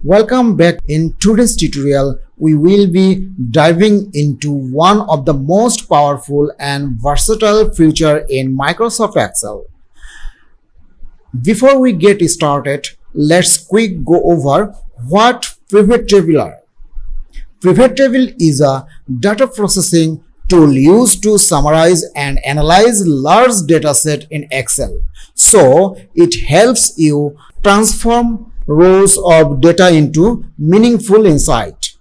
Welcome back. In today's tutorial, we will be diving into one of the most powerful and versatile feature in Microsoft Excel. Before we get started, let's quick go over what pivot table are. Pivot table is a data processing tool used to summarize and analyze large dataset in Excel. So it helps you transform rows of data into meaningful insight.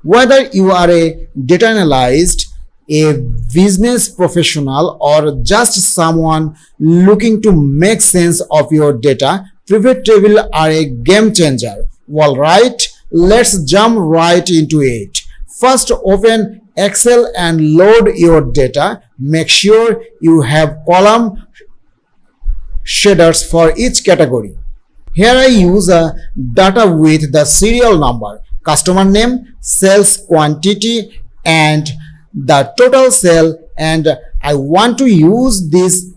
Whether you are a data analyst, a business professional, or just someone looking to make sense of your data, pivot tables are a game changer. Alright, let's jump right into it. First, open Excel and load your data. Make sure you have column shaders for each category. Here I use a data with the serial number, customer name, sales quantity, and the total sale, and I want to use this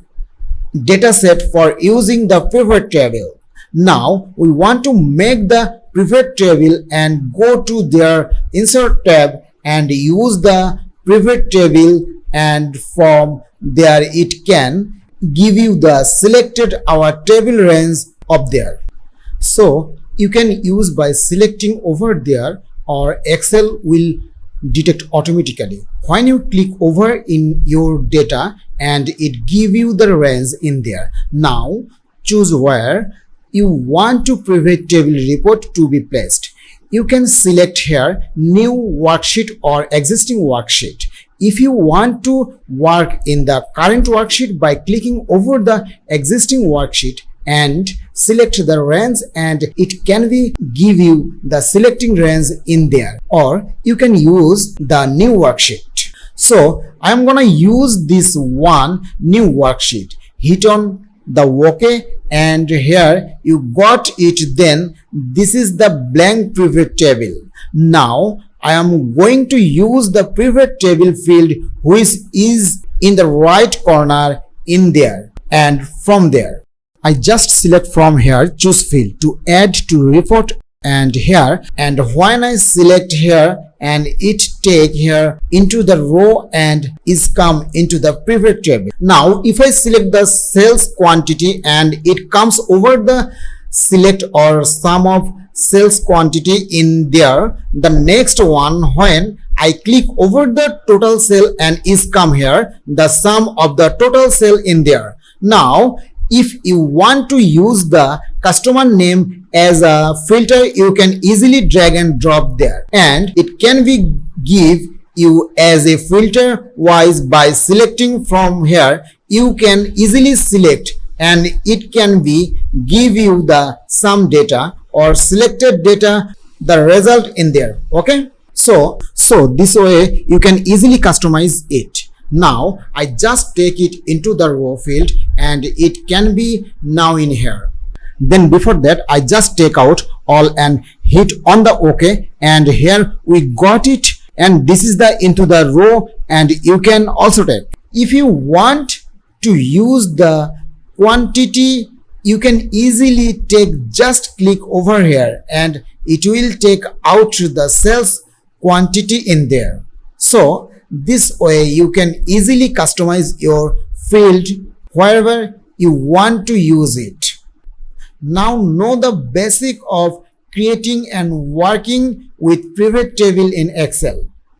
data set for using the pivot table. Now we want to make the pivot table and go to their insert tab and use the pivot table, and from there it can give you the selected our table range up there. So you can use by selecting over there, or Excel will detect automatically. When you click over in your data and it give you the range in there. Now choose where you want to pivot table report to be placed. You can select here new worksheet or existing worksheet. If you want to work in the current worksheet, by clicking over the existing worksheet and select the range, and it can be give you the selecting range in there, or you can use the new worksheet. So I'm gonna use this one new worksheet. Hit on the OK, and here you got it. Then this is the blank pivot table. Now I am going to use the pivot table field, which is in the right corner in there, and from there I just select from here, choose field to add to report, and here, and when I select here and it take here into the row and is come into the pivot table. Now if I select the sales quantity and it comes over the select or sum of sales quantity in there. The next one, when I click over the total sale and is come here the sum of the total sale in there. Now if you want to use the customer name as a filter, you can easily drag and drop there, and it can be give you as a filter wise. By selecting from here, you can easily select and it can be give you the some data or selected data, the result in there. Okay, so this way you can easily customize it. Now I just take it into the row field and it can be now in here. Then before that I just take out all and hit on the OK, and here we got it, and this is the into the row, and you can also take. If you want to use the quantity, you can easily take, just click over here and it will take out the sales quantity in there. So this way you can easily customize your field wherever you want to use it. Now know the basic of creating and working with pivot table in Excel.